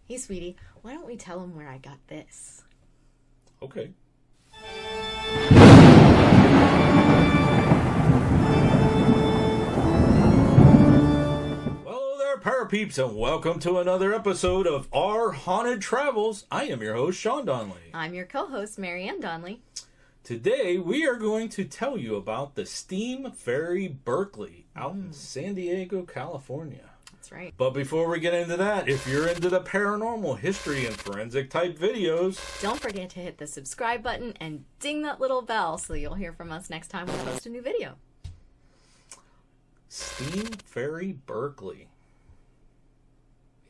Hey, sweetie, why don't we tell him where I got this? Okay. Well, there, Parapeeps, and welcome to another episode of Our Haunted Travels. I am your host, Sean Donnelly. I'm your co-host, Marianne Donnelly. Today, we are going to tell you about the Steam Ferry Berkeley out in San Diego, California. That's right. But before we get into that, if you're into the paranormal, history, and forensic type videos, don't forget to hit the subscribe button and ding that little bell so you'll hear from us next time we post a new video. Steam Ferry Berkeley.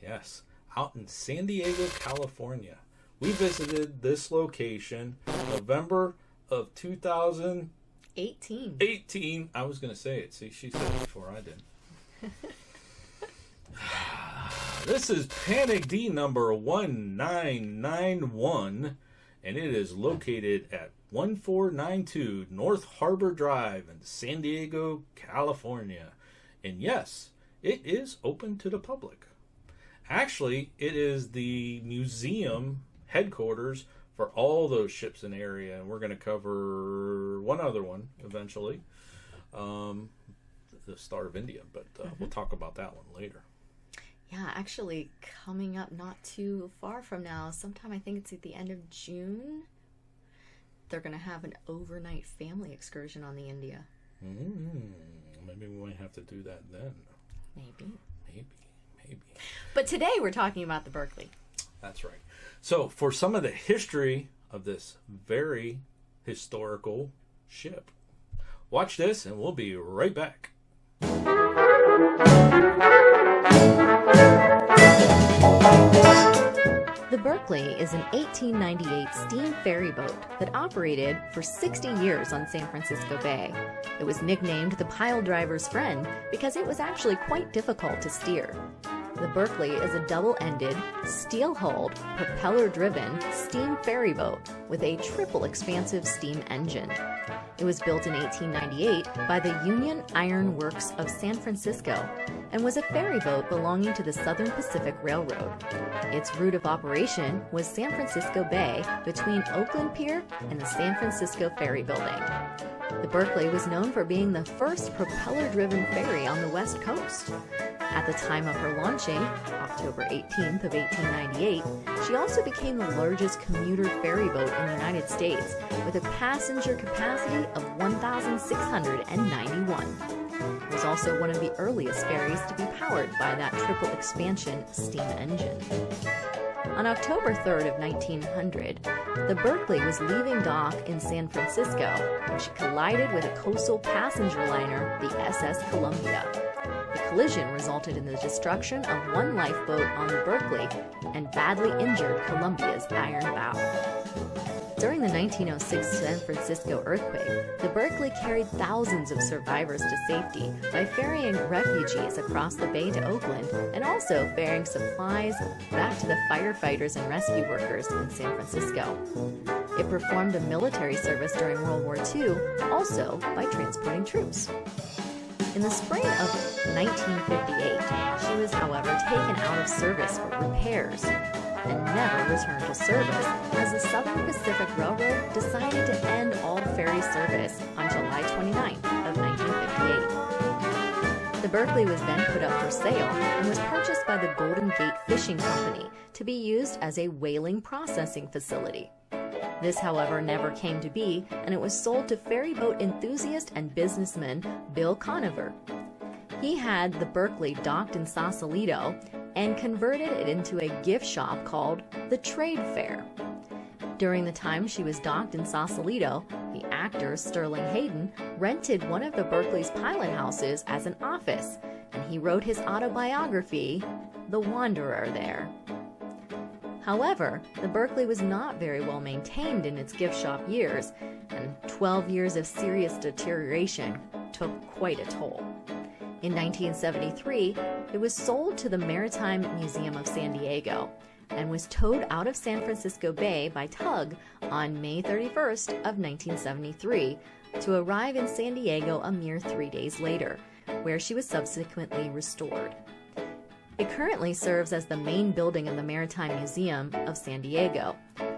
Yes, out in San Diego, California. We visited this location November of 2018. I was going to say it. See, she said it before I did. This is Panic D number 1991, and it is located at 1492 North Harbor Drive in San Diego, California. And yes, it is open to the public. Actually, it is the museum headquarters for all those ships in the area, and we're going to cover one other one eventually, the Star of India, but we'll talk about that one later. Yeah, actually, coming up not too far from now, sometime I think it's at the end of June, they're going to have an overnight family excursion on the India. Maybe we might have to do that then. Maybe. But today we're talking about the Berkeley. That's right. So, for some of the history of this very historical ship, watch this and we'll be right back. The Berkeley is an 1898 steam ferry boat that operated for 60 years on San Francisco Bay. It was nicknamed the pile driver's friend because it was actually quite difficult to steer. The Berkeley is a double-ended, steel-hulled, propeller-driven steam ferry boat with a triple expansive steam engine. It was built in 1898 by the Union Iron Works of San Francisco and was a ferry boat belonging to the Southern Pacific Railroad. Its route of operation was San Francisco Bay between Oakland Pier and the San Francisco Ferry Building. The Berkeley was known for being the first propeller-driven ferry on the West Coast. At the time of her launching, October 18th of 1898, she also became the largest commuter ferry boat in the United States with a passenger capacity of 1,691. It was also one of the earliest ferries to be powered by that triple expansion steam engine. On October 3rd of 1900, the Berkeley was leaving dock in San Francisco when she collided with a coastal passenger liner, the SS Columbia. The collision resulted in the destruction of one lifeboat on the Berkeley and badly injured Columbia's iron bow. During the 1906 San Francisco earthquake, the Berkeley carried thousands of survivors to safety by ferrying refugees across the bay to Oakland and also ferrying supplies back to the firefighters and rescue workers in San Francisco. It performed a military service during World War II, also by transporting troops. In the spring of 1958, she was, however, taken out of service for repairs and never returned to service as the Southern Pacific Railroad decided to end all ferry service on July 29th of 1958. The Berkeley was then put up for sale and was purchased by the Golden Gate Fishing Company to be used as a whaling processing facility. This, however, never came to be, and it was sold to ferry boat enthusiast and businessman Bill Conover. He had the Berkeley docked in Sausalito and converted it into a gift shop called the Trade Fair. During the time she was docked in Sausalito, the actor Sterling Hayden rented one of the Berkeley's pilot houses as an office, and he wrote his autobiography, The Wanderer, there. However, the Berkeley was not very well maintained in its gift shop years, and 12 years of serious deterioration took quite a toll. In 1973, it was sold to the Maritime Museum of San Diego and was towed out of San Francisco Bay by tug on May 31st of 1973 to arrive in San Diego a mere 3 days later, where she was subsequently restored. It currently serves as the main building of the Maritime Museum of San Diego.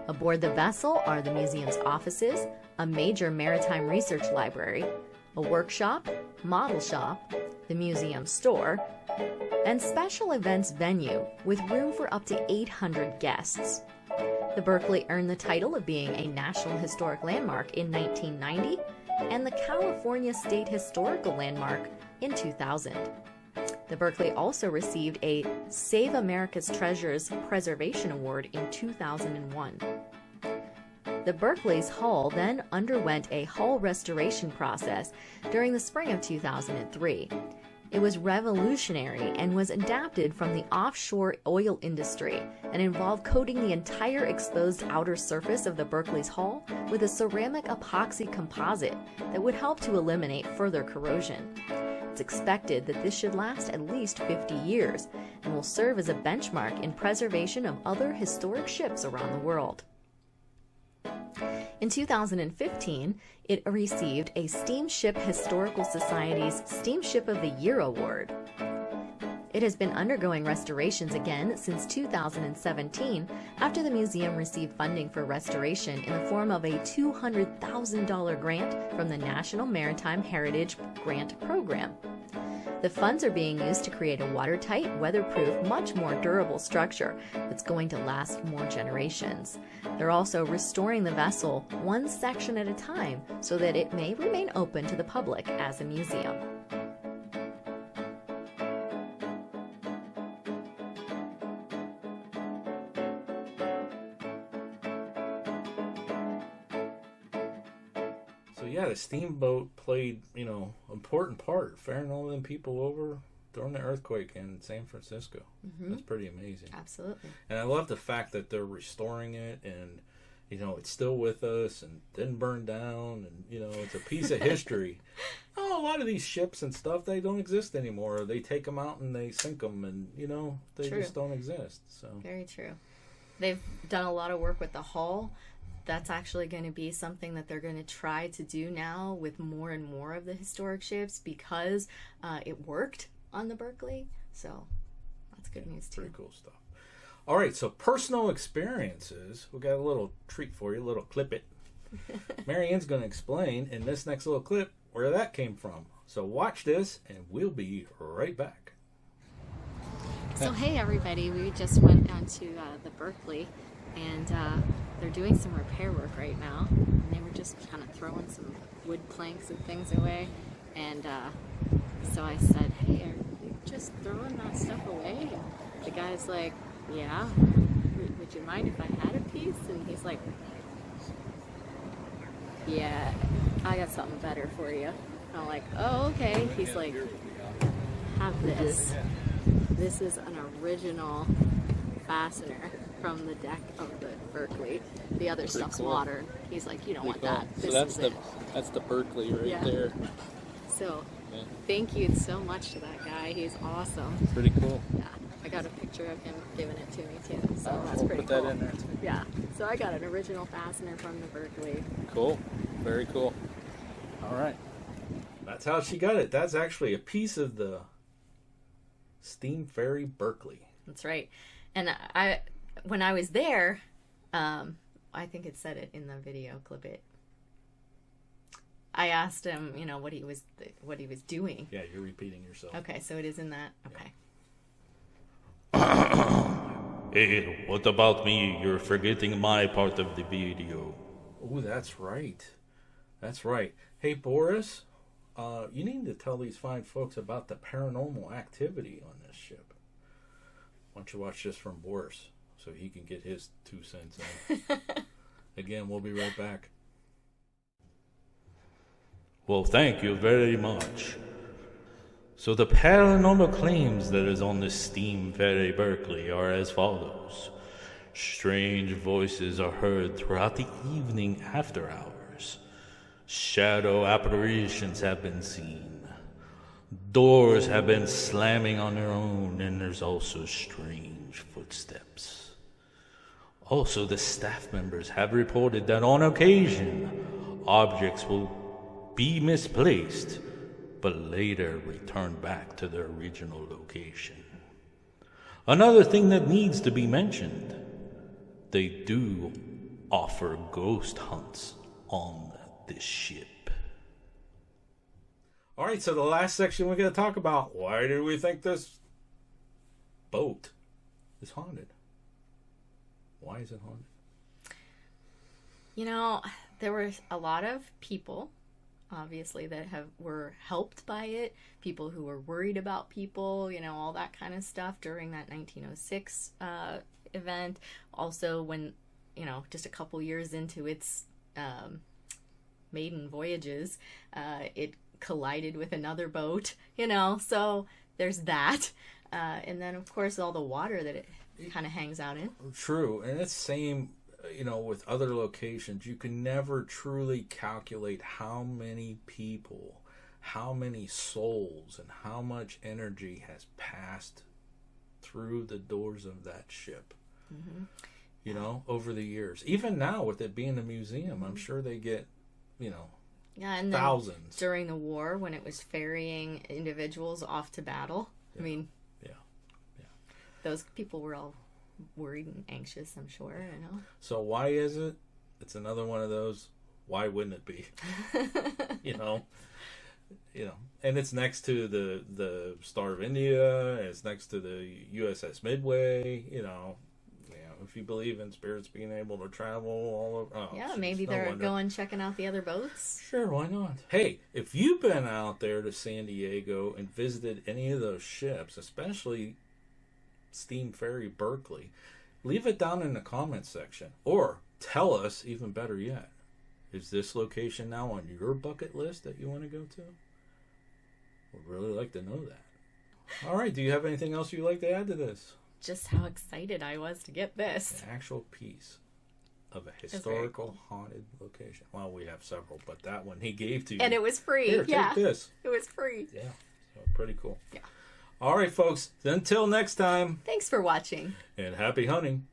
Aboard the vessel are the museum's offices, a major maritime research library, a workshop, model shop, the museum store, and special events venue with room for up to 800 guests. The Berkeley earned the title of being a National Historic Landmark in 1990 and the California State Historical Landmark in 2000. The Berkeley also received a Save America's Treasures Preservation Award in 2001. The Berkeley's hull then underwent a hull restoration process during the spring of 2003. It was revolutionary and was adapted from the offshore oil industry and involved coating the entire exposed outer surface of the Berkeley's hull with a ceramic epoxy composite that would help to eliminate further corrosion. It's expected that this should last at least 50 years and will serve as a benchmark in preservation of other historic ships around the world. In 2015, it received a Steamship Historical Society's Steamship of the Year Award. It has been undergoing restorations again since 2017 after the museum received funding for restoration in the form of a $200,000 grant from the National Maritime Heritage Grant Program. The funds are being used to create a watertight, weatherproof, much more durable structure that's going to last more generations. They're also restoring the vessel one section at a time so that it may remain open to the public as a museum. Yeah, the steamboat played, important part, ferrying all them people over during the earthquake in San Francisco. Mm-hmm. That's pretty amazing. Absolutely. And I love the fact that they're restoring it and, it's still with us and didn't burn down and, it's a piece of history. A lot of these ships and stuff, they don't exist anymore. They take them out and they sink them and, they True. just don't exist. So Very true. They've done a lot of work with the hull. That's actually going to be something that they're going to try to do now with more and more of the historic ships because it worked on the Berkeley. So that's good news too. Pretty cool stuff. All right, so personal experiences. We got a little treat for you, a little clip it. Marianne's going to explain in this next little clip where that came from. So watch this and we'll be right back. So hey everybody, we just went down to the Berkeley and they're doing some repair work right now, and they were just kind of throwing some wood planks and things away, and so I said, hey, are you just throwing that stuff away? And the guy's like, yeah, would you mind if I had a piece? And he's like, yeah, I got something better for you. And I'm like, oh, okay. He's like, have this. This is an original fastener from the deck of the Berkeley. The other stuff's cool. Water. He's like, you don't want that. So that's the Berkeley right there. So thank you so much to that guy. He's awesome. Pretty cool. Yeah. I got a picture of him giving it to me too. So that's pretty put cool. That in there too. Yeah. So I got an original fastener from the Berkeley. Cool. Very cool. All right. That's how she got it. That's actually a piece of the Steam Ferry Berkeley. That's right. And when I was there, I think it said it in the video clip. I asked him, what he was doing. Yeah, you're repeating yourself. Okay, so it is in that. Okay. Hey, what about me? You're forgetting my part of the video. Oh, that's right. That's right. Hey, Boris, you need to tell these fine folks about the paranormal activity on this ship. Why don't you watch this from Boris so he can get his 2 cents in. Again, we'll be right back. Well, thank you very much. So the paranormal claims that is on the Steam Ferry Berkeley are as follows. Strange voices are heard throughout the evening after hours. Shadow apparitions have been seen. Doors have been slamming on their own, and there's also strange footsteps. Also, the staff members have reported that on occasion, objects will be misplaced, but later return back to their original location. Another thing that needs to be mentioned, they do offer ghost hunts on this ship. All right, so the last section we're going to talk about, why do we think this boat is haunted? Why is it haunted? You know, there were a lot of people, obviously, that were helped by it. People who were worried about people, you know, all that kind of stuff during that 1906 event. Also, when, you know, just a couple years into its maiden voyages, it collided with another boat, you know, so there's that. And then, of course, all the water that it kind of hangs out in. True, and it's same, you know, with other locations. You can never truly calculate how many people, how many souls, and how much energy has passed through the doors of that ship. Mm-hmm. You know, over the years. Even now, with it being a museum, I'm sure they get, you know, and thousands. During the war, when it was ferrying individuals off to battle, I mean, those people were all worried and anxious, I'm sure, you know. So why is it? It's another one of those, why wouldn't it be? you know, and it's next to the Star of India, and it's next to the USS Midway, you know. If you believe in spirits being able to travel all over. Oh, maybe they're going checking out the other boats. Sure, why not? Hey, if you've been out there to San Diego and visited any of those ships, especially Steam Ferry Berkeley, leave it down in the comments section. Or tell us, even better yet, is this location now on your bucket list that you want to go to? We'd really like to know that. All right, do you have anything else you'd like to add to this? Just how excited I was to get this. An actual piece of a historical haunted location. Well, we have several, but that one he gave to you. And it was free. Here, take this. It was free. Yeah, so pretty cool. Yeah. All right, folks. Until next time. Thanks for watching. And happy hunting.